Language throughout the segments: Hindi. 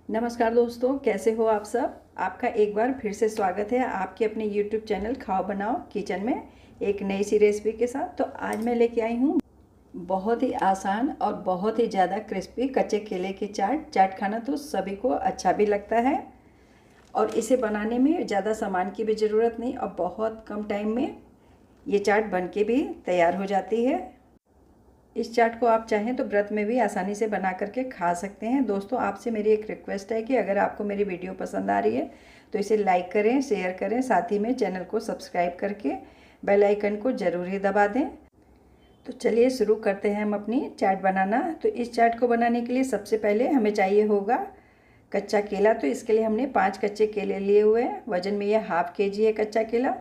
नमस्कार दोस्तों, कैसे हो आप सब। आपका एक बार फिर से स्वागत है आपके अपने यूट्यूब चैनल खाओ बनाओ किचन में एक नई सी रेसिपी के साथ। तो आज मैं लेके आई हूँ बहुत ही आसान और बहुत ही ज़्यादा क्रिस्पी कच्चे केले की चाट खाना तो सभी को अच्छा भी लगता है और इसे बनाने में ज़्यादा सामान की भी ज़रूरत नहीं और बहुत कम टाइम में ये चाट बन के भी तैयार हो जाती है। इस चाट को आप चाहें तो व्रत में भी आसानी से बना करके खा सकते हैं। दोस्तों, आपसे मेरी एक रिक्वेस्ट है कि अगर आपको मेरी वीडियो पसंद आ रही है तो इसे लाइक करें, शेयर करें, साथ ही में चैनल को सब्सक्राइब करके बेल आइकन को ज़रूर ही दबा दें। तो चलिए शुरू करते हैं हम अपनी चाट बनाना। तो इस चाट को बनाने के लिए सबसे पहले हमें चाहिए होगा कच्चा केला। तो इसके लिए हमने 5 कच्चे केले लिए हुए हैं। वज़न में ये ½ kg है कच्चा केला।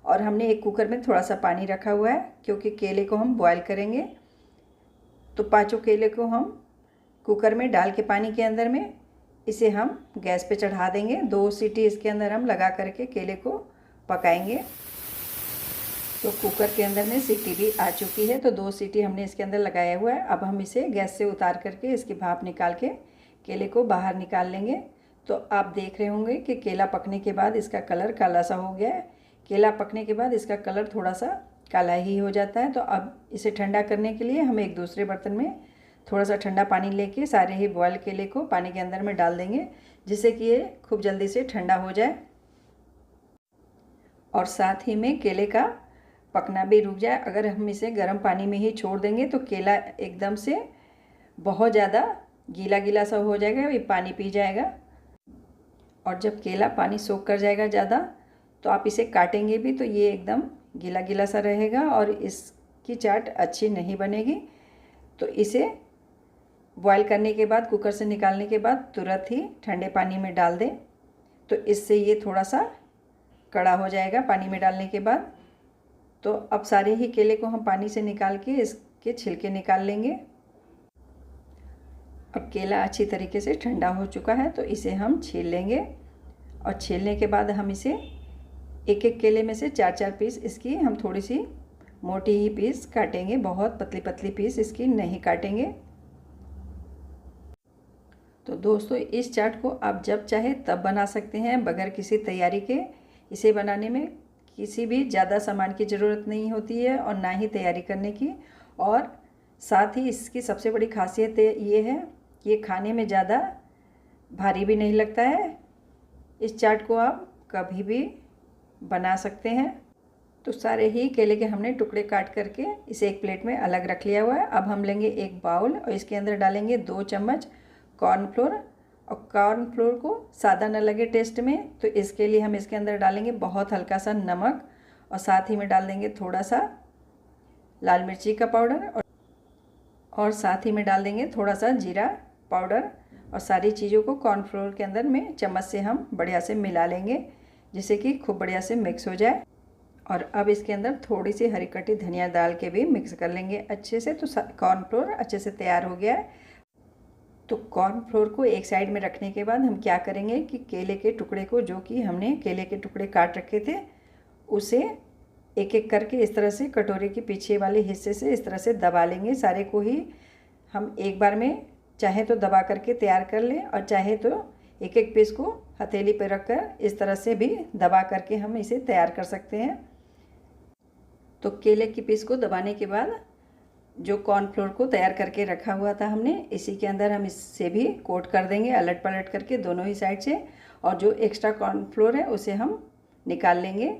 और हमने एक कुकर में थोड़ा सा पानी रखा हुआ है क्योंकि केले को हम बॉयल करेंगे। तो 5 केले को हम कुकर में डाल के पानी के अंदर में इसे हम गैस पे चढ़ा देंगे। 2 सीटी इसके अंदर हम लगा करके केले को पकाएंगे। तो कुकर के अंदर में सीटी भी आ चुकी है। तो 2 सीटी हमने इसके अंदर लगाया हुआ है। अब हम इसे गैस से उतार करके इसकी भाप निकाल के केले को बाहर निकाल लेंगे। तो आप देख रहे होंगे कि केला पकने के बाद इसका कलर काला सा हो गया है। केला पकने के बाद इसका कलर थोड़ा सा काला ही हो जाता है। तो अब इसे ठंडा करने के लिए हम एक दूसरे बर्तन में थोड़ा सा ठंडा पानी लेके सारे ही बॉयल केले को पानी के अंदर में डाल देंगे, जिससे कि ये खूब जल्दी से ठंडा हो जाए और साथ ही में केले का पकना भी रुक जाए। अगर हम इसे गर्म पानी में ही छोड़ देंगे तो केला एकदम से बहुत ज़्यादा गीला गीला सा हो जाएगा, ये पानी पी जाएगा। और जब केला पानी सोख कर जाएगा ज़्यादा तो आप इसे काटेंगे भी तो ये एकदम गीला गीला सा रहेगा और इसकी चाट अच्छी नहीं बनेगी। तो इसे बॉयल करने के बाद, कुकर से निकालने के बाद तुरंत ही ठंडे पानी में डाल दें। तो इससे ये थोड़ा सा कड़ा हो जाएगा पानी में डालने के बाद। तो अब सारे ही केले को हम पानी से निकाल के इसके छिलके निकाल लेंगे। अब केला अच्छी तरीके से ठंडा हो चुका है तो इसे हम छील लेंगे और छीलने के बाद हम इसे एक एक केले में से 4-4 पीस इसकी हम थोड़ी सी मोटी ही पीस काटेंगे, बहुत पतली पतली पीस इसकी नहीं काटेंगे। तो दोस्तों, इस चाट को आप जब चाहे तब बना सकते हैं बगैर किसी तैयारी के। इसे बनाने में किसी भी ज़्यादा सामान की ज़रूरत नहीं होती है और ना ही तैयारी करने की। और साथ ही इसकी सबसे बड़ी खासियत ये है कि ये खाने में ज़्यादा भारी भी नहीं लगता है। इस चाट को आप कभी भी बना सकते हैं। तो सारे ही केले के हमने टुकड़े काट करके इसे एक प्लेट में अलग रख लिया हुआ है। अब हम लेंगे एक बाउल और इसके अंदर डालेंगे 2 चम्मच कॉर्नफ्लोर। और कॉर्नफ्लोर को सादा न लगे टेस्ट में, तो इसके लिए हम इसके अंदर डालेंगे बहुत हल्का सा नमक और साथ ही में डाल देंगे थोड़ा सा लाल मिर्ची का पाउडर और साथ ही में डाल देंगे थोड़ा सा जीरा पाउडर। और सारी चीज़ों को कॉर्नफ्लोर के अंदर में चम्मच से हम बढ़िया से मिला लेंगे, जिससे कि खूब बढ़िया से मिक्स हो जाए। और अब इसके अंदर थोड़ी सी हरी कटी धनिया डाल के भी मिक्स कर लेंगे अच्छे से। तो कॉर्नफ्लोर अच्छे से तैयार हो गया है। तो कॉर्नफ्लोर को एक साइड में रखने के बाद हम क्या करेंगे कि केले के टुकड़े को, जो कि हमने केले के टुकड़े काट रखे थे, उसे एक एक करके इस तरह से कटोरे के पीछे वाले हिस्से से इस तरह से दबा लेंगे। सारे को ही हम एक बार में चाहे तो दबा करके तैयार कर लें और चाहे तो एक एक पीस को हथेली पर रखकर इस तरह से भी दबा करके हम इसे तैयार कर सकते हैं। तो केले की पीस को दबाने के बाद जो कॉर्नफ्लोर को तैयार करके रखा हुआ था हमने, इसी के अंदर हम इससे भी कोट कर देंगे अलट पलट करके दोनों ही साइड से। और जो एक्स्ट्रा कॉर्नफ्लोर है उसे हम निकाल लेंगे।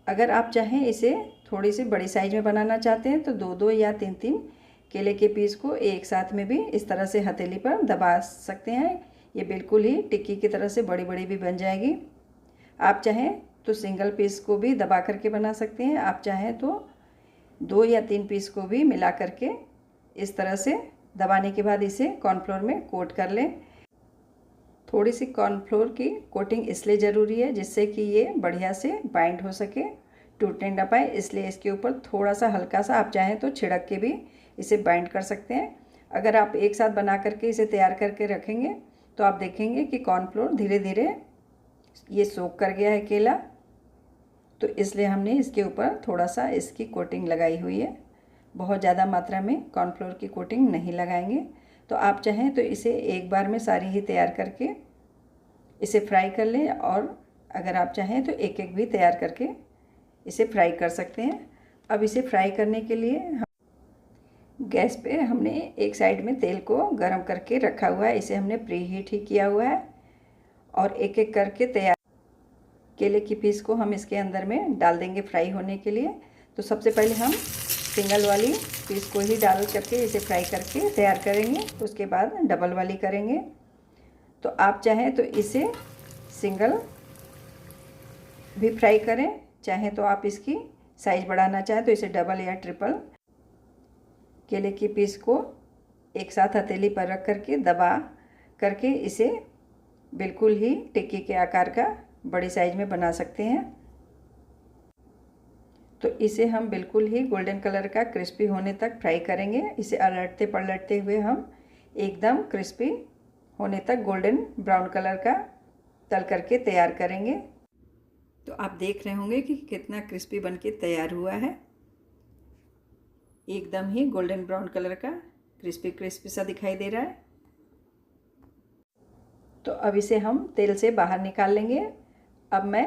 अगर आप चाहें इसे थोड़ी सी बड़ी साइज में बनाना चाहते हैं तो 2-2 या 3-3 केले के पीस को एक साथ में भी इस तरह से हथेली पर दबा सकते हैं। ये बिल्कुल ही टिक्की की तरह से बड़ी बड़ी भी बन जाएगी। आप चाहें तो सिंगल पीस को भी दबा करके बना सकते हैं। आप चाहें तो 2 या 3 पीस को भी मिला करके इस तरह से दबाने के बाद इसे कॉर्नफ्लोर में कोट कर लें। थोड़ी सी कॉर्नफ्लोर की कोटिंग इसलिए ज़रूरी है जिससे कि ये बढ़िया से बाइंड हो सके, टूटने ना पाए। इसलिए इसके ऊपर थोड़ा सा हल्का सा आप चाहें तो छिड़क के भी इसे बाइंड कर सकते हैं। अगर आप एक साथ बना करके इसे तैयार करके रखेंगे तो आप देखेंगे कि कॉर्नफ्लोर धीरे धीरे ये सोख कर गया है केला। तो इसलिए हमने इसके ऊपर थोड़ा सा इसकी कोटिंग लगाई हुई है। बहुत ज़्यादा मात्रा में कॉर्नफ्लोर की कोटिंग नहीं लगाएंगे। तो तो आप चाहें तो इसे एक बार में सारी ही तैयार करके इसे फ्राई कर लें, और अगर आप चाहें तो एक एक भी तैयार करके इसे फ्राई कर सकते हैं। अब इसे फ्राई करने के लिए गैस पे हमने एक साइड में तेल को गरम करके रखा हुआ है, इसे हमने प्री हीट ही किया हुआ है। और एक एक करके तैयार केले की पीस को हम इसके अंदर में डाल देंगे फ्राई होने के लिए। तो सबसे पहले हम सिंगल वाली पीस को ही डाल करके इसे फ्राई करके तैयार करेंगे, उसके बाद डबल वाली करेंगे। तो आप चाहें तो इसे सिंगल भी फ्राई करें, चाहें तो आप इसकी साइज़ बढ़ाना चाहें तो इसे डबल या ट्रिपल। केले की पीस को एक साथ हथेली पर रख करके दबा करके इसे बिल्कुल ही टिक्की के आकार का बड़ी साइज में बना सकते हैं। तो इसे हम बिल्कुल ही गोल्डन कलर का क्रिस्पी होने तक फ्राई करेंगे। इसे अलटते पलटते हुए हम एकदम क्रिस्पी होने तक गोल्डन ब्राउन कलर का तल करके तैयार करेंगे। तो आप देख रहे होंगे कि कितना क्रिस्पी बनके तैयार हुआ है। एकदम ही गोल्डन ब्राउन कलर का क्रिस्पी क्रिस्पी सा दिखाई दे रहा है। तो अब इसे हम तेल से बाहर निकाल लेंगे। अब मैं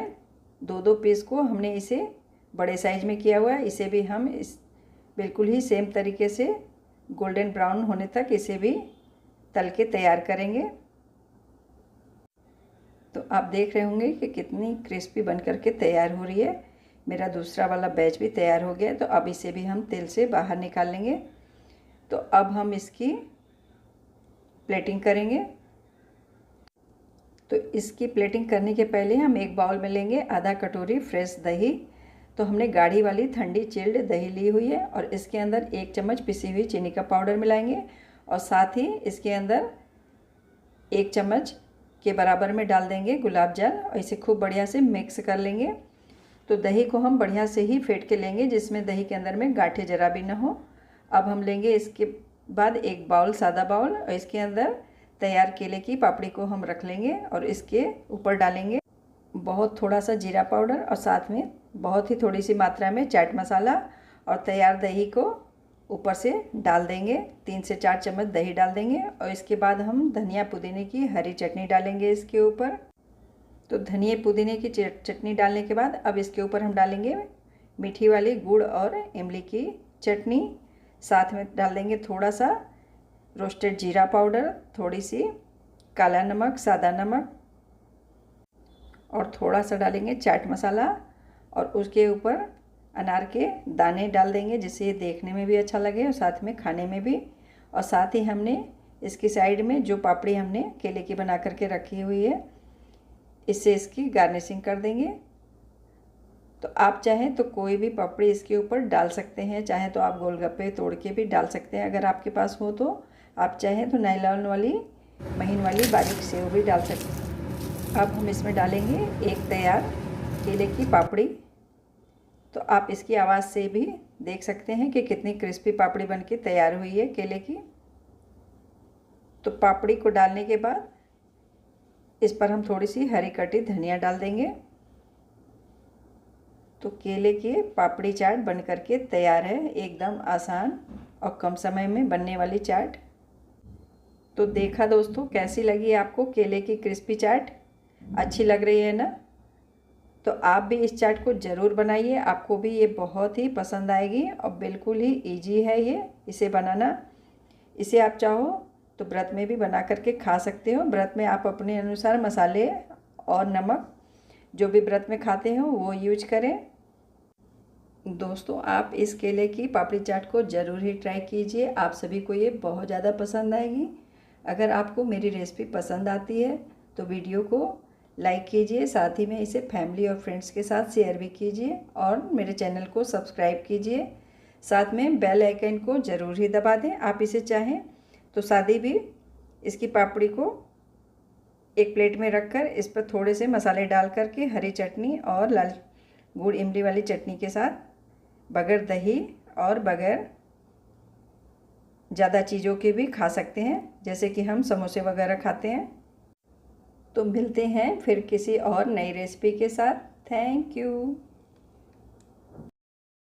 दो पीस को हमने इसे बड़े साइज में किया हुआ है, इसे भी हम इस बिल्कुल ही सेम तरीके से गोल्डन ब्राउन होने तक इसे भी तल के तैयार करेंगे। तो आप देख रहे होंगे कि कितनी क्रिस्पी बन करके तैयार हो रही है। मेरा दूसरा वाला बैच भी तैयार हो गया है। तो अब इसे भी हम तेल से बाहर निकाल लेंगे। तो अब हम इसकी प्लेटिंग करेंगे। तो इसकी प्लेटिंग करने के पहले हम एक बाउल में लेंगे आधा कटोरी फ्रेश दही। तो हमने गाढ़ी वाली ठंडी चिल्ड दही ली हुई है, और इसके अंदर 1 चम्मच पिसी हुई चीनी का पाउडर मिलाएंगे, और साथ ही इसके अंदर 1 चम्मच के बराबर में डाल देंगे गुलाब जल, और इसे खूब बढ़िया से मिक्स कर लेंगे। तो दही को हम बढ़िया से ही फेंट के लेंगे, जिसमें दही के अंदर में गांठें जरा भी ना हो। अब हम लेंगे इसके बाद एक बाउल, सादा बाउल, और इसके अंदर तैयार केले की पापड़ी को हम रख लेंगे, और इसके ऊपर डालेंगे बहुत थोड़ा सा जीरा पाउडर, और साथ में बहुत ही थोड़ी सी मात्रा में चाट मसाला, और तैयार दही को ऊपर से डाल देंगे। 3 से 4 चम्मच दही डाल देंगे, और इसके बाद हम धनिया पुदीने की हरी चटनी डालेंगे इसके ऊपर। तो धनिया पुदीने की चटनी डालने के बाद अब इसके ऊपर हम डालेंगे मीठी वाली गुड़ और इमली की चटनी। साथ में डाल देंगे थोड़ा सा रोस्टेड जीरा पाउडर, थोड़ी सी काला नमक, सादा नमक, और थोड़ा सा डालेंगे चाट मसाला, और उसके ऊपर अनार के दाने डाल देंगे, जिससे ये देखने में भी अच्छा लगे और साथ में खाने में भी। और साथ ही हमने इसकी साइड में जो पापड़ी हमने केले की बना करके रखी हुई है, इससे इसकी गार्निशिंग कर देंगे। तो आप चाहें तो कोई भी पापड़ी इसके ऊपर डाल सकते हैं, चाहें तो आप गोलगप्पे तोड़ के भी डाल सकते हैं अगर आपके पास हो तो। आप चाहें तो नायलॉन वाली महीन वाली बारीक सेव भी डाल सकते हैं। अब हम इसमें डालेंगे एक तैयार केले की पापड़ी। तो आप इसकी आवाज़ से भी देख सकते हैं कि कितनी क्रिस्पी पापड़ी बनके तैयार हुई है केले की। तो पापड़ी को डालने के बाद इस पर हम थोड़ी सी हरी कटी धनिया डाल देंगे। तो केले की पापड़ी चाट बन करके तैयार है, एकदम आसान और कम समय में बनने वाली चाट। तो देखा दोस्तों, कैसी लगी आपको केले की क्रिस्पी चाट? अच्छी लग रही है ना? तो आप भी इस चाट को ज़रूर बनाइए, आपको भी ये बहुत ही पसंद आएगी, और बिल्कुल ही इजी है ये इसे बनाना। इसे आप चाहो तो व्रत में भी बना करके खा सकते हो। व्रत में आप अपने अनुसार मसाले और नमक जो भी व्रत में खाते हो वो यूज करें। दोस्तों, आप इस केले की पापड़ी चाट को ज़रूर ही ट्राई कीजिए, आप सभी को ये बहुत ज़्यादा पसंद आएगी। अगर आपको मेरी रेसिपी पसंद आती है तो वीडियो को लाइक कीजिए, साथ ही में इसे फैमिली और फ्रेंड्स के साथ शेयर भी कीजिए, और मेरे चैनल को सब्सक्राइब कीजिए। साथ में बेल आइकन को ज़रूर ही दबा दें। आप इसे चाहें तो सादी भी इसकी पापड़ी को एक प्लेट में रखकर इस पर थोड़े से मसाले डाल करके हरी चटनी और लाल गुड़ इमली वाली चटनी के साथ बगैर दही और बगैर ज़्यादा चीज़ों के भी खा सकते हैं, जैसे कि हम समोसे वगैरह खाते हैं। तो मिलते हैं फिर किसी और नई रेसिपी के साथ। Thank you.